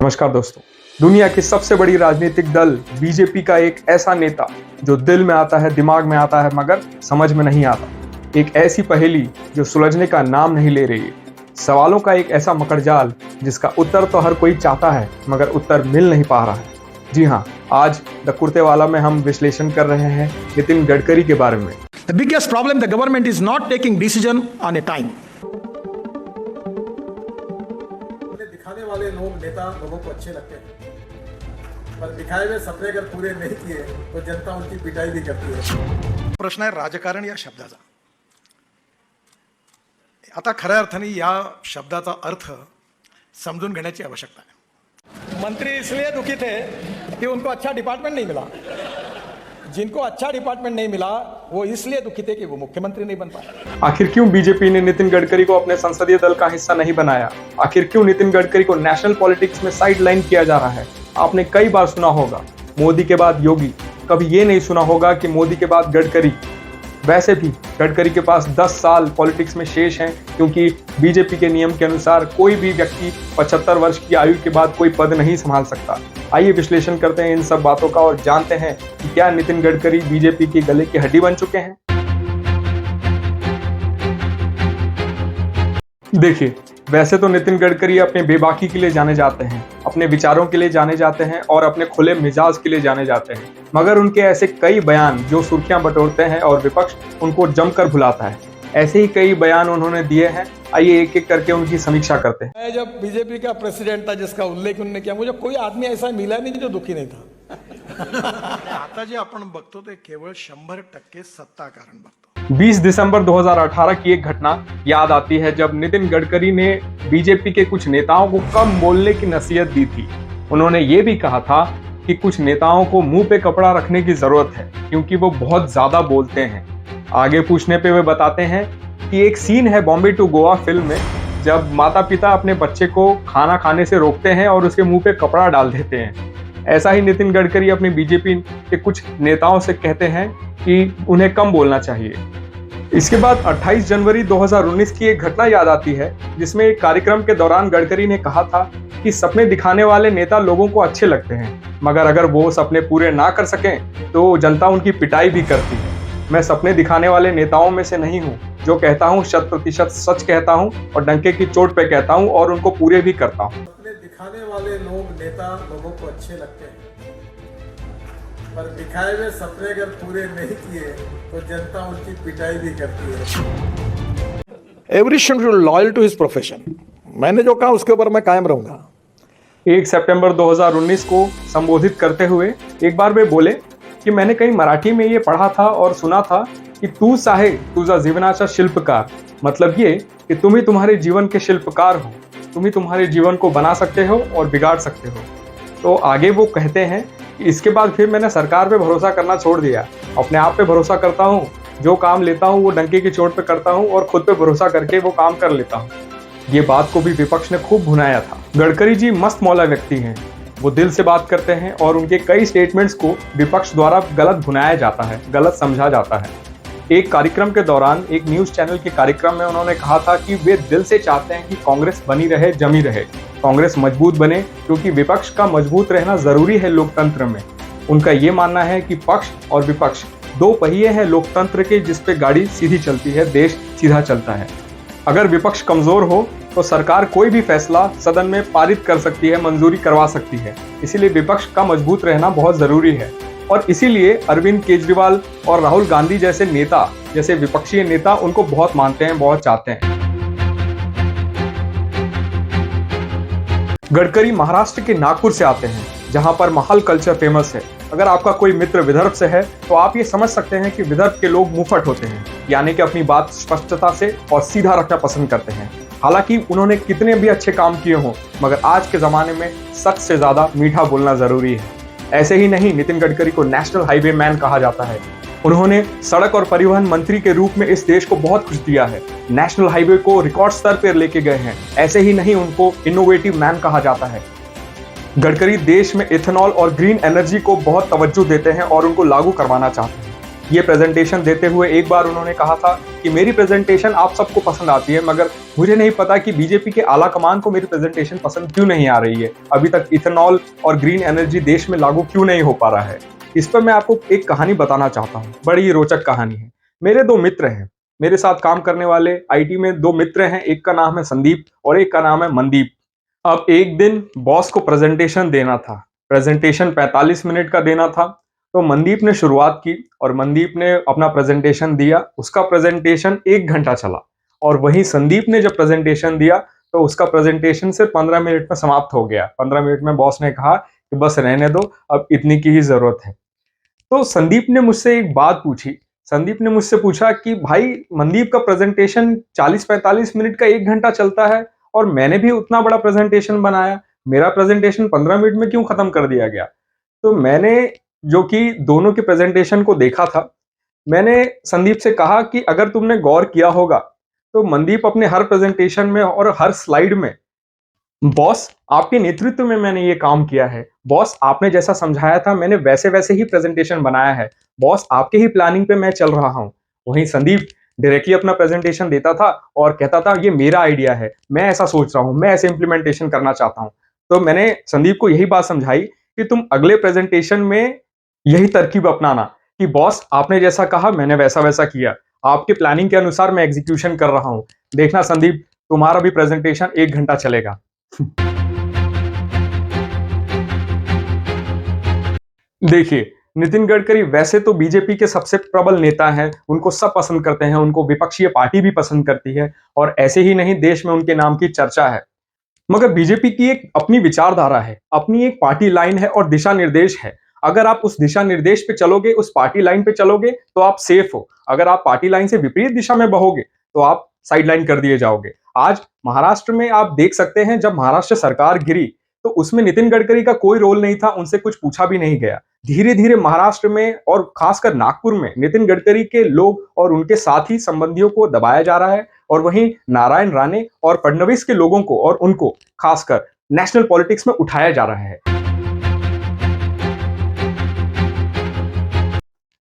नमस्कार दोस्तों। दुनिया की सबसे बड़ी राजनीतिक दल बीजेपी का एक ऐसा नेता जो दिल में आता है, दिमाग में आता है, मगर समझ में नहीं आता। एक ऐसी पहेली जो सुलझने का नाम नहीं ले रही है। सवालों का एक ऐसा मकड़जाल जिसका उत्तर तो हर कोई चाहता है मगर उत्तर मिल नहीं पा रहा है। जी हाँ, आज द कुर्तेवाला में हम विश्लेषण कर रहे हैं नितिन गडकरी के बारे में। The biggest problem, the government is not taking decision on a time. दिखाने वाले लोग नेता लोगों को अच्छे लगते हैं, पर दिखाए हुए सपने अगर पूरे नहीं किए तो जनता उनकी पिटाई भी करती है। प्रश्न आहे राजकारण या शब्दाचा. आता खऱ्या अर्थाने या शब्दाचा अर्थ समजून घेण्याची आवश्यकता आहे. मंत्री इसलिए दुखी थे कि उनको अच्छा डिपार्टमेंट नहीं मिला. जिनको अच्छा डिपार्टमेंट नहीं मिला वो इसलिए दुखी थे कि वो मुख्यमंत्री नहीं बन पाए. आखिर क्यों बीजेपी ने नितिन गडकरी को अपने संसदीय दल का हिस्सा नहीं बनाया? आखिर क्यों नितिन गडकरी को नेशनल पॉलिटिक्स में साइडलाइन किया जा रहा है? आपने कई बार सुना होगा मोदी के बाद योगी, कभी ये नहीं सुना होगा कि मोदी के बाद गडकरी. वैसे भी गडकरी के पास 10 साल पॉलिटिक्स में शेष हैं, क्योंकि बीजेपी के नियम के अनुसार कोई भी व्यक्ति 75 वर्ष की आयु के बाद कोई पद नहीं संभाल सकता. आइए विश्लेषण करते हैं इन सब बातों का और जानते हैं कि क्या नितिन गडकरी बीजेपी की गले की हड्डी बन चुके हैं. देखिए, वैसे तो नितिन गडकरी अपने बेबाकी के लिए जाने जाते हैं, अपने विचारों के लिए जाने जाते हैं और अपने खुले मिजाज के लिए जाने जाते हैं, मगर उनके ऐसे कई बयान जो सुर्खियां बटोरते हैं और विपक्ष उनको जमकर भुलाता है. ऐसे ही कई बयान उन्होंने दिए हैं. आइए एक एक करके उनकी समीक्षा करते हैं. मैं जब बीजेपी का प्रेसिडेंट था जिसका उल्लेख उन्होंने किया, मुझे कोई आदमी ऐसा मिला नहीं जो दुखी नहीं था. आता जे आपण बघतो ते केवळ 100% सत्ता कारण बघतो. 20 दिसंबर 2018 की एक घटना याद आती है जब नितिन गडकरी ने बीजेपी के कुछ नेताओं को कम बोलने की नसीहत दी थी. उन्होंने ये भी कहा था कि कुछ नेताओं को मुंह पे कपड़ा रखने की जरूरत है क्योंकि वो बहुत ज्यादा बोलते हैं. आगे पूछने पे वे बताते हैं कि एक सीन है बॉम्बे टू गोवा फिल्म में, जब माता पिता अपने बच्चे को खाना खाने से रोकते हैं और उसके मुंह पे कपड़ा डाल देते हैं. ऐसा ही नितिन गडकरी अपने बीजेपी के कुछ नेताओं से कहते हैं कि उन्हें कम बोलना चाहिए. इसके बाद 28 जनवरी 2019 की एक घटना याद आती है जिसमें एक कार्यक्रम के दौरान गडकरी ने कहा था कि सपने दिखाने वाले नेता लोगों को अच्छे लगते हैं, मगर अगर वो सपने पूरे ना कर सकें तो जनता उनकी पिटाई भी करती है. मैं सपने दिखाने वाले नेताओं में से नहीं हूँ, जो कहता हूँ 100% सच कहता हूँ और डंके की चोट पे कहता हूँ और उनको पूरे भी करता हूँ. सपने दिखाने वाले लोग नेता लोगों को अच्छे लगते हैं, पर दिखाए हुए सपने अगर पूरे नहीं किए तो जनता उनकी पिटाई भी करती है. Every should loyal to his profession. मैंने जो कहा उसके ऊपर मैं कायम रहूंगा. 1 सितंबर 2019 को संबोधित करते हुए एक बार वे बोले कि मैंने कहीं मराठी में ये पढ़ा था और सुना था कि तू चाहे तुझा जीवनाचा शिल्पकार. मतलब ये कि तुम ही तुम्हारे जीवन के शिल्पकार हो, तुम ही तुम्हारे जीवन को बना सकते हो और बिगाड़ सकते हो. तो आगे वो कहते हैं कि इसके बाद फिर मैंने सरकार पे भरोसा करना छोड़ दिया. अपने आप पे भरोसा करता हूँ, जो काम लेता हूँ वो डंके की चोट पे करता हूँ और खुद पे भरोसा करके वो काम कर लेता हूँ. ये बात को भी विपक्ष ने खूब भुनाया था. गडकरी जी मस्त मौला व्यक्ति हैं, वो दिल से बात करते हैं और उनके कई स्टेटमेंट्स को विपक्ष द्वारा गलत भुनाया जाता है, गलत समझा जाता है. एक कार्यक्रम के दौरान एक न्यूज चैनल के कार्यक्रम में उन्होंने कहा था कि वे दिल से चाहते हैं कि कांग्रेस बनी रहे, जमी रहे, कांग्रेस मजबूत बने, क्योंकि विपक्ष का मजबूत रहना जरूरी है लोकतंत्र में. उनका ये मानना है कि पक्ष और विपक्ष दो पहिए हैं लोकतंत्र के, जिस पे गाड़ी सीधी चलती है, देश सीधा चलता है. अगर विपक्ष कमजोर हो तो सरकार कोई भी फैसला सदन में पारित कर सकती है, मंजूरी करवा सकती है. इसीलिए विपक्ष का मजबूत रहना बहुत जरूरी है और इसीलिए अरविंद केजरीवाल और राहुल गांधी जैसे नेता, जैसे विपक्षी नेता, उनको बहुत मानते हैं, बहुत चाहते हैं. गडकरी महाराष्ट्र के नागपुर से आते हैं, जहां पर महल कल्चर फेमस है. अगर आपका कोई मित्र विदर्भ से है तो आप ये समझ सकते हैं कि विदर्भ के लोग मुंहफट होते हैं, यानी कि अपनी बात स्पष्टता से और सीधा रखना पसंद करते हैं. हालांकि उन्होंने कितने भी अच्छे काम किए हों, मगर आज के ज़माने में सच से ज़्यादा मीठा बोलना ज़रूरी है. ऐसे ही नहीं, नितिन गडकरी को नेशनल हाईवे मैन कहा जाता है. उन्होंने सड़क और परिवहन मंत्री के रूप में इस देश को बहुत कुछ दिया है, नेशनल हाईवे को रिकॉर्ड स्तर पर लेके गए हैं. ऐसे ही नहीं, उनको इनोवेटिव मैन कहा जाता है. गडकरी देश में इथेनॉल और ग्रीन एनर्जी को बहुत तवज्जो देते हैं और उनको लागू करवाना चाहते हैं. ये प्रेजेंटेशन देते हुए एक बार उन्होंने कहा था कि मेरी प्रेजेंटेशन आप सबको पसंद आती है, मगर मुझे नहीं पता कि बीजेपी के आला कमान को मेरी प्रेजेंटेशन पसंद क्यों नहीं आ रही है। अभी तक इथेनॉल और ग्रीन एनर्जी देश में लागू क्यों नहीं हो पा रहा है। इस पर मैं आपको एक कहानी बताना चाहता हूँ, बड़ी रोचक कहानी है। मेरे दो मित्र हैं, मेरे साथ काम करने वाले आईटी में दो मित्र हैं, एक का नाम है संदीप और एक का नाम है मनदीप। अब एक दिन बॉस को प्रेजेंटेशन देना था, प्रेजेंटेशन 45 मिनट का देना था। तो मनदीप ने शुरुआत की और मनदीप ने अपना प्रेजेंटेशन दिया। उसका प्रेजेंटेशन 1 घंटा चला और वहीं संदीप ने जब प्रेजेंटेशन दिया तो उसका प्रेजेंटेशन सिर्फ 15 मिनट में समाप्त हो गया। 15 मिनट में बॉस ने कहा कि बस रहने दो, अब इतनी की ही जरूरत है। तो संदीप ने मुझसे एक बात पूछी। संदीप ने मुझसे पूछा कि भाई, मनदीप का प्रेजेंटेशन 40-45 मिनट का 1 घंटा चलता है और मैंने भी उतना बड़ा प्रेजेंटेशन बनाया, मेरा प्रेजेंटेशन 15 मिनट में क्यों खत्म कर दिया गया। तो मैंने, जो कि दोनों के प्रेजेंटेशन को देखा था, मैंने संदीप से कहा कि अगर तुमने गौर किया होगा तो मनदीप अपने हर प्रेजेंटेशन में और हर स्लाइड में, बॉस आपके नेतृत्व में मैंने ये काम किया है, बॉस आपने जैसा समझाया था मैंने वैसे वैसे ही प्रेजेंटेशन बनाया है, बॉस आपके ही प्लानिंग पे मैं चल रहा हूं। वहीं संदीप डायरेक्टली अपना प्रेजेंटेशन देता था और कहता था ये मेरा आइडिया है, मैं ऐसा सोच रहा हूं, मैं ऐसे इंप्लीमेंटेशन करना चाहता हूं। तो मैंने संदीप को यही बात समझाई कि तुम अगले प्रेजेंटेशन में यही तरकीब अपनाना कि बॉस आपने जैसा कहा मैंने वैसा वैसा किया, आपके प्लानिंग के अनुसार मैं एग्जीक्यूशन कर रहा हूं। देखना संदीप, तुम्हारा भी प्रेजेंटेशन 1 घंटा चलेगा। देखिए, नितिन गडकरी वैसे तो बीजेपी के सबसे प्रबल नेता हैं, उनको सब पसंद करते हैं, उनको विपक्षीय पार्टी भी पसंद करती है और ऐसे ही नहीं देश में उनके नाम की चर्चा है। मगर बीजेपी की एक अपनी विचारधारा है, अपनी एक पार्टी लाइन है और दिशा निर्देश है। अगर आप उस दिशा निर्देश पे चलोगे, उस पार्टी लाइन पे चलोगे तो आप सेफ हो। अगर आप पार्टी लाइन से विपरीत दिशा में बहोगे तो आप साइड लाइन कर दिए जाओगे। आज महाराष्ट्र में आप देख सकते हैं, जब महाराष्ट्र सरकार गिरी तो उसमें नितिन गडकरी का कोई रोल नहीं था, उनसे कुछ पूछा भी नहीं गया। धीरे धीरे महाराष्ट्र में और खासकर नागपुर में नितिन गडकरी के लोग और उनके साथी संबंधियों को दबाया जा रहा है और वहीं नारायण राणे और फडणवीस के लोगों को और उनको खासकर नेशनल पॉलिटिक्स में उठाया जा रहा है।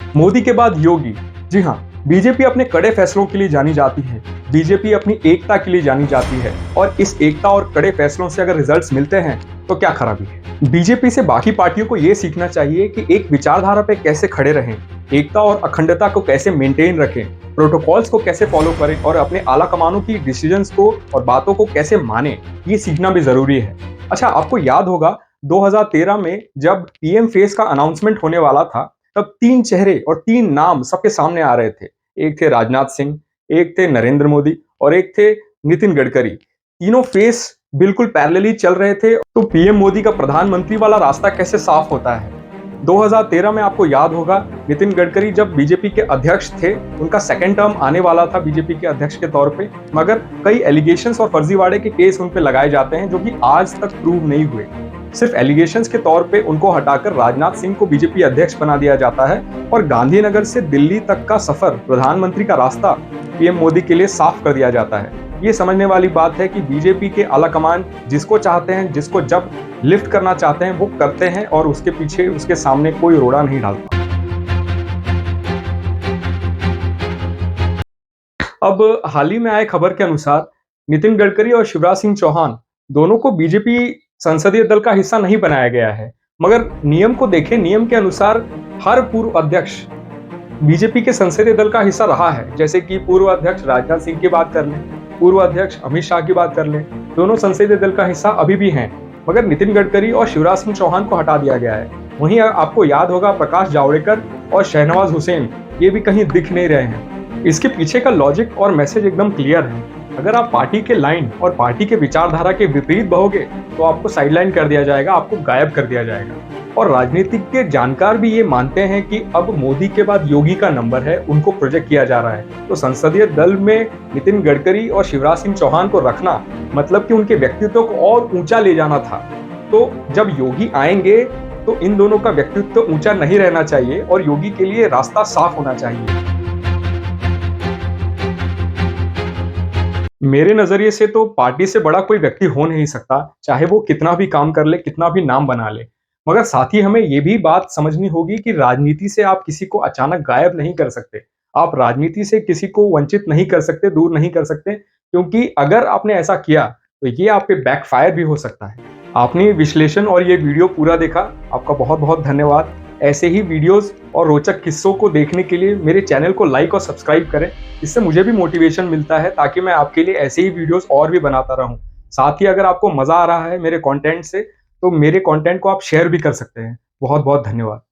मोदी के बाद योगी। जी हां, बीजेपी अपने कड़े फैसलों के लिए जानी जाती है, बीजेपी अपनी एकता के लिए जानी जाती है और इस एकता और कड़े फैसलों से अगर रिजल्ट्स मिलते हैं तो क्या खराबी है। बीजेपी से बाकी पार्टियों को यह सीखना चाहिए कि एक विचारधारा पे कैसे खड़े रहें, एकता और अखंडता को कैसे मेंटेन रखें, प्रोटोकॉल्स को कैसे फॉलो करें और अपने आला कमानों की डिसीजंस को और बातों को कैसे माने, ये सीखना भी जरूरी है। अच्छा, आपको याद होगा 2013 में जब पीएम फेस का अनाउंसमेंट होने वाला था, तब 3 चेहरे और 3 नाम सबके सामने आ रहे थे। एक थे राजनाथ सिंह, एक थे नरेंद्र मोदी और एक थे नितिन गडकरी। तीनों फेस बिल्कुल पैरेलली चल रहे थे। तो पीएम मोदी का प्रधानमंत्री वाला रास्ता कैसे साफ होता है। 2013 में आपको याद होगा, नितिन गडकरी जब बीजेपी के अध्यक्ष थे, उनका सेकेंड टर्म आने वाला था बीजेपी के अध्यक्ष के तौर पे, मगर कई एलिगेशंस और फर्जीवाड़े के केस उन पे लगाए जाते हैं जो कि आज तक प्रूव नहीं हुए। सिर्फ एलिगेशंस के तौर पे उनको हटाकर राजनाथ सिंह को बीजेपी अध्यक्ष बना दिया जाता है और गांधीनगर से दिल्ली तक का सफर, प्रधानमंत्री का रास्ता पीएम मोदी के लिए साफ कर दिया जाता है। ये समझने वाली बात है कि बीजेपी के आला कमान जिसको चाहते हैं, जिसको जब लिफ्ट करना चाहते हैं वो करते हैं और उसके पीछे, उसके सामने कोई रोड़ा नहीं डालता। अब हाल ही में आए खबर के अनुसार नितिन गडकरी और शिवराज सिंह चौहान दोनों को बीजेपी संसदीय दल का हिस्सा नहीं बनाया गया है, मगर नियम को देखें, नियम के अनुसार हर पूर्व अध्यक्ष बीजेपी के संसदीय दल का हिस्सा रहा है। जैसे कि पूर्व अध्यक्ष राजनाथ सिंह की बात कर लें, पूर्व अध्यक्ष अमित शाह की बात कर लें, दोनों संसदीय दल का हिस्सा अभी भी हैं, मगर नितिन गडकरी और शिवराज सिंह चौहान को हटा दिया गया है। वहीं आपको याद होगा, प्रकाश जावड़ेकर और शहनवाज हुसैन ये भी कहीं दिख नहीं रहे हैं। इसके पीछे का लॉजिक और मैसेज एकदम क्लियर है। अगर आप पार्टी के लाइन और पार्टी के विचारधारा के विपरीत बहोगे तो आपको साइडलाइन कर दिया जाएगा, आपको गायब कर दिया जाएगा। और राजनीतिक के जानकार भी ये मानते हैं कि अब मोदी के बाद योगी का नंबर है, उनको प्रोजेक्ट किया जा रहा है। तो संसदीय दल में नितिन गडकरी और शिवराज सिंह चौहान को रखना मतलब कि उनके व्यक्तित्व को और ऊंचा ले जाना था। तो जब योगी आएंगे तो इन दोनों का व्यक्तित्व ऊंचा नहीं रहना चाहिए और योगी के लिए रास्ता साफ होना चाहिए। मेरे नजरिए से तो पार्टी से बड़ा कोई व्यक्ति हो नहीं सकता, चाहे वो कितना भी काम कर ले, कितना भी नाम बना ले। मगर साथ ही हमें ये भी बात समझनी होगी कि राजनीति से आप किसी को अचानक गायब नहीं कर सकते। आप राजनीति से किसी को वंचित नहीं कर सकते, दूर नहीं कर सकते, क्योंकि अगर आपने ऐसा किया तो ये आप पे बैकफायर भी हो सकता है। आपने ये विश्लेषण और ये वीडियो पूरा देखा, आपका बहुत-बहुत धन्यवाद। ऐसे ही वीडियोस और रोचक किस्सों को देखने के लिए मेरे चैनल को लाइक और सब्सक्राइब करें। इससे मुझे भी मोटिवेशन मिलता है ताकि मैं आपके लिए ऐसे ही वीडियोस और भी बनाता रहूं। साथ ही अगर आपको मजा आ रहा है मेरे कंटेंट से, तो मेरे कंटेंट को आप शेयर भी कर सकते हैं। बहुत-बहुत धन्यवाद।